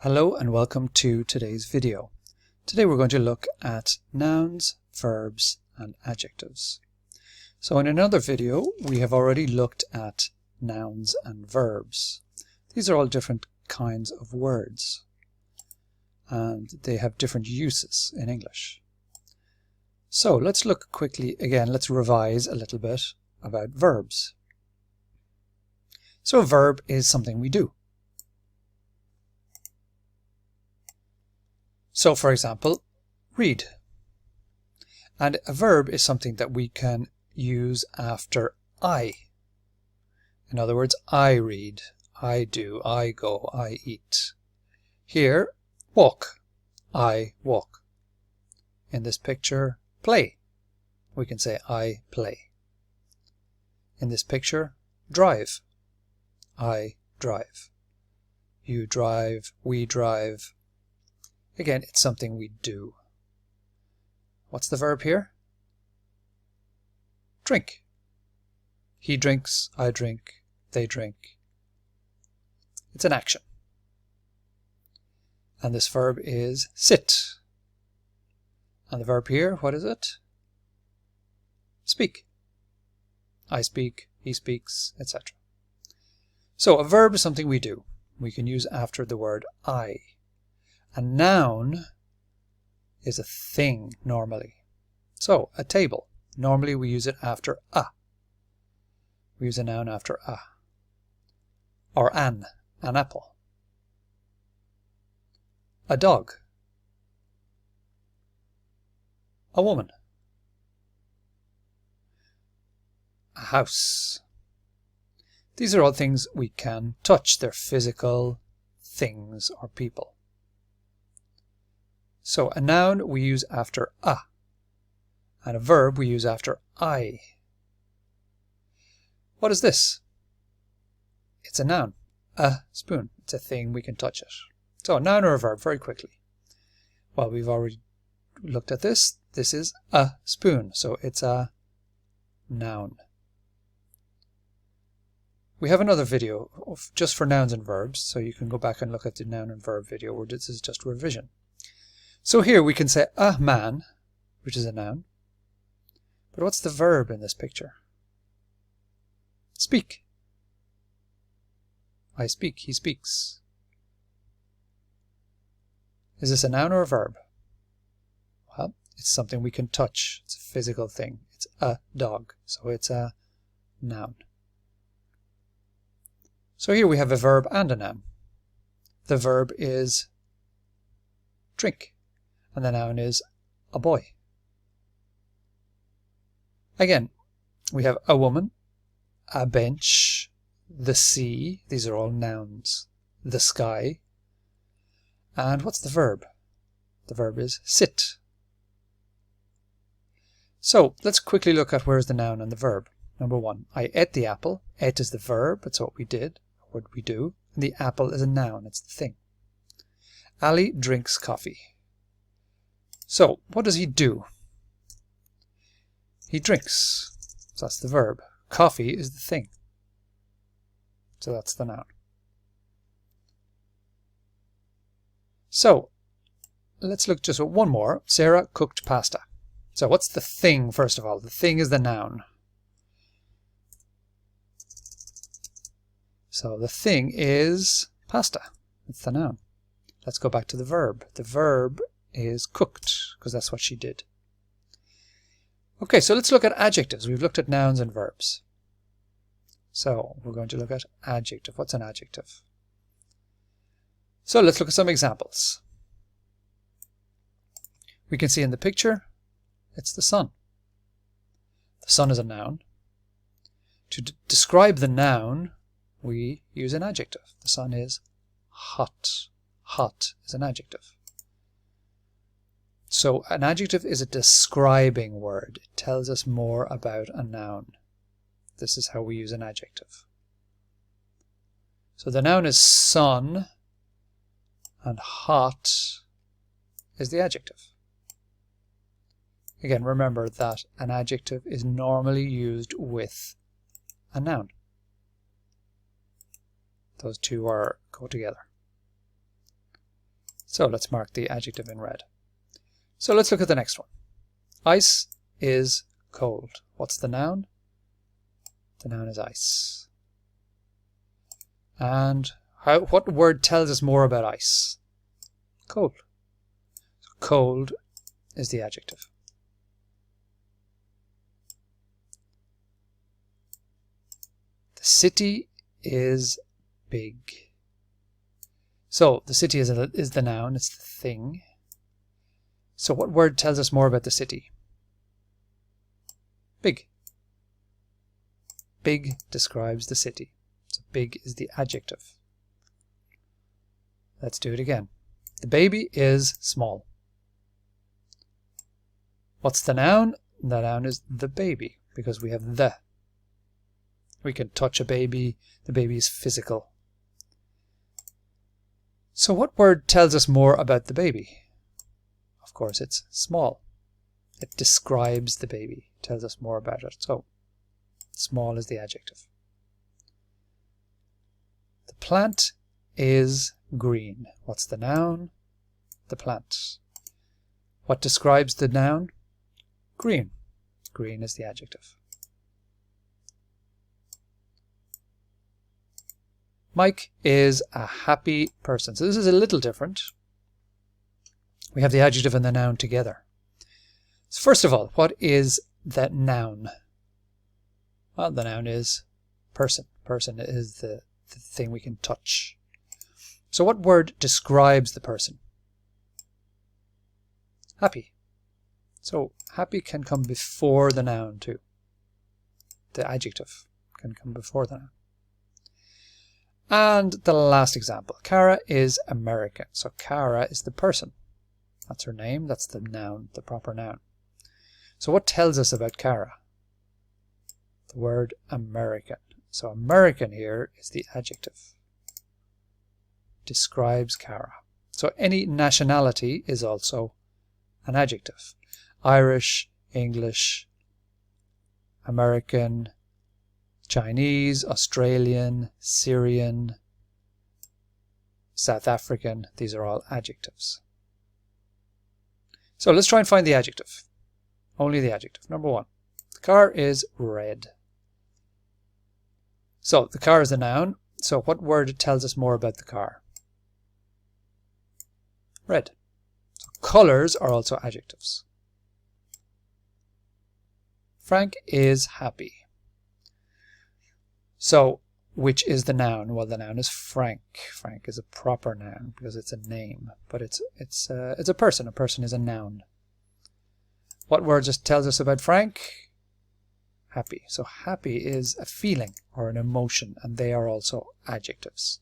Hello and welcome to today's video. Today we're going to look at nouns, verbs and adjectives. So in another video we have already looked at nouns and verbs. These are all different kinds of words and they have different uses in English. So let's look quickly again, let's revise a little bit about verbs. So a verb is something we do. So for example, read. And a verb is something that we can use after I. In other words, I read, I do, I go, I eat. Here, walk, I walk. In this picture, play. We can say I play. In this picture, drive, I drive. You drive, we drive. Again, it's something we do. What's the verb here? Drink. He drinks, I drink, they drink. It's an action. And this verb is sit. And the verb here, what is it? Speak. I speak, he speaks, etc. So a verb is something we do. We can use after the word I. A noun is a thing normally. So a table, normally we use it after a. We use a noun after a. Or an apple. A dog. A woman. A house. These are all things we can touch. They're physical things or people. So a noun we use after a, and a verb we use after I. What is this? It's a noun, a spoon. It's a thing, we can touch it. So a noun or a verb, very quickly. Well, we've already looked at this. This is a spoon, so it's a noun. We have another video just for nouns and verbs, so you can go back and look at the noun and verb video where this is just revision. So here we can say a man, which is a noun. But what's the verb in this picture? Speak. I speak, he speaks. Is this a noun or a verb? Well, it's something we can touch. It's a physical thing. It's a dog, so it's a noun. So here we have a verb and a noun. The verb is drink. And the noun is a boy. Again, we have a woman, a bench, the sea. These are all nouns. The sky. And what's the verb? The verb is sit. So let's quickly look at where's the noun and the verb. Number one, I ate the apple. Ate is the verb. It's what we did, what we do. And the apple is a noun. It's the thing. Ali drinks coffee. So, what does he do? He drinks. So that's the verb. Coffee is the thing. So that's the noun. So, let's look just at one more. Sarah cooked pasta. So what's the thing, first of all? The thing is the noun. So the thing is pasta. It's the noun. Let's go back to the verb. The verb is cooked, because that's what she did. Okay, so let's look at adjectives. We've looked at nouns and verbs. So we're going to look at adjective. What's an adjective? So let's look at some examples. We can see in the picture, it's the sun. The sun is a noun. To describe the noun, we use an adjective. The sun is hot. Hot is an adjective. So an adjective is a describing word. It tells us more about a noun. This is how we use an adjective. So the noun is sun and hot is the adjective. Again, remember that an adjective is normally used with a noun. Those two go together. So let's mark the adjective in red. So let's look at the next one. Ice is cold. What's the noun? The noun is ice. And what word tells us more about ice? Cold. So cold is the adjective. The city is big. So the city is the noun, it's the thing. So what word tells us more about the city? Big. Big describes the city. So big is the adjective. Let's do it again. The baby is small. What's the noun? The noun is the baby, because we have the. We can touch a baby. The baby is physical. So what word tells us more about the baby? Of course, it's small. It describes the baby, tells us more about it. So small is the adjective. The plant is green. What's the noun? The plant. What describes the noun? Green. Green is the adjective. Mike is a happy person. So this is a little different. We have the adjective and the noun together. So first of all, what is that noun? Well, the noun is person. Person is the thing we can touch. So what word describes the person? Happy. So happy can come before the noun too. The adjective can come before the noun. And the last example, Cara is American. So Cara is the person. That's her name, that's the noun, the proper noun. So what tells us about Cara? The word American. So American here is the adjective. Describes Cara. So any nationality is also an adjective. Irish, English, American, Chinese, Australian, Syrian, South African, these are all adjectives. So let's try and find the adjective. Only the adjective. Number one, the car is red. So the car is the noun. So what word tells us more about the car? Red. So colors are also adjectives. Frank is happy. So, which is the noun? Well, the noun is Frank. Frank is a proper noun because it's a name, but it's a person. A person is a noun. What word just tells us about Frank? Happy. So happy is a feeling or an emotion, and they are also adjectives.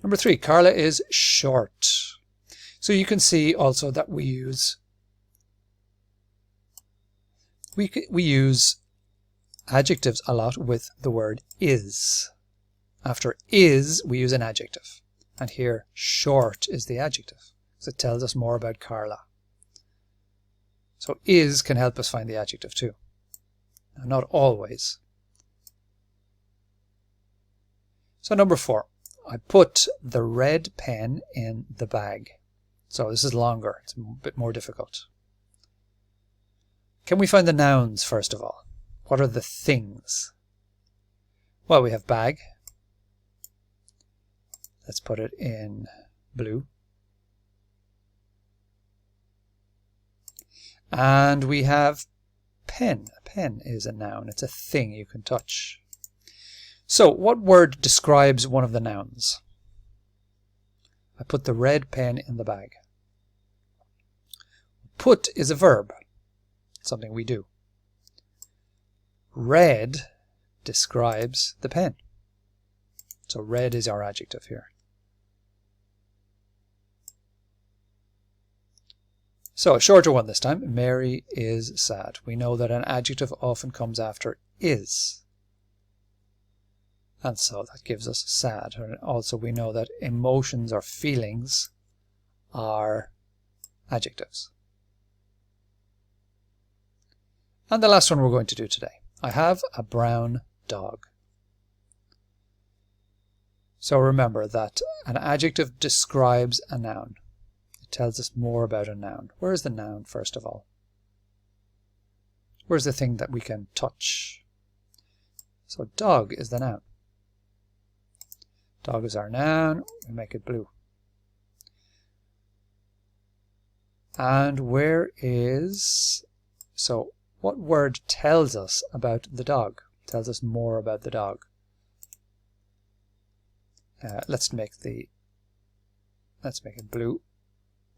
Number three, Carla is short. So you can see also that we use adjectives a lot with the word is. After is, we use an adjective. And here, short is the adjective. So it tells us more about Carla. So is can help us find the adjective too. Now, not always. So number four, I put the red pen in the bag. So this is longer. It's a bit more difficult. Can we find the nouns first of all? What are the things? Well, we have bag. Let's put it in blue. And we have pen. A pen is a noun. It's a thing you can touch. So what word describes one of the nouns? I put the red pen in the bag. Put is a verb. Something we do. Red describes the pen. So red is our adjective here. So a shorter one this time. Mary is sad. We know that an adjective often comes after is. And so that gives us sad. And also we know that emotions or feelings are adjectives. And the last one we're going to do today. I have a brown dog. So remember that an adjective describes a noun. It tells us more about a noun. Where is the noun, first of all? Where's the thing that we can touch? So dog is the noun. Dog is our noun. We make it blue. And where is... So what word tells us about the dog? Tells us more about the dog. Let's make it blue.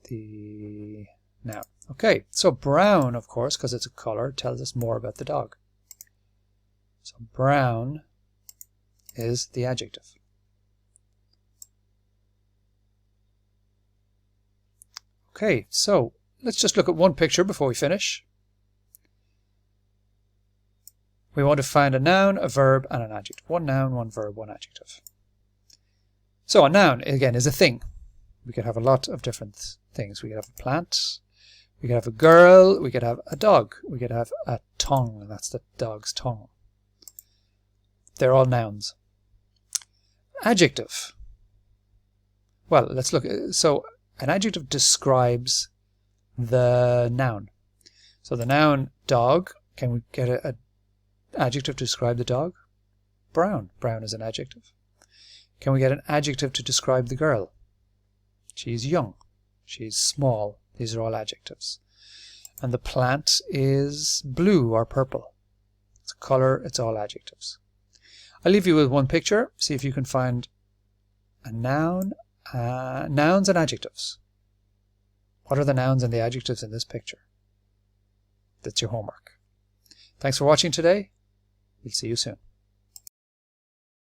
The noun. Okay, so brown, of course, because it's a color, tells us more about the dog. So brown is the adjective. Okay, so let's just look at one picture before we finish. We want to find a noun, a verb, and an adjective. One noun, one verb, one adjective. So a noun, again, is a thing. We could have a lot of different things. We could have a plant, we could have a girl, we could have a dog, we could have a tongue, and that's the dog's tongue. They're all nouns. Adjective. Well, let's look. So an adjective describes the noun. So the noun dog, can we get an adjective to describe the dog? Brown. Brown is an adjective. Can we get an adjective to describe the girl? She's young. She's small. These are all adjectives. And the plant is blue or purple. It's a color. It's all adjectives. I'll leave you with one picture. See if you can find a noun. Nouns and adjectives. What are the nouns and the adjectives in this picture? That's your homework. Thanks for watching today. We'll see you soon.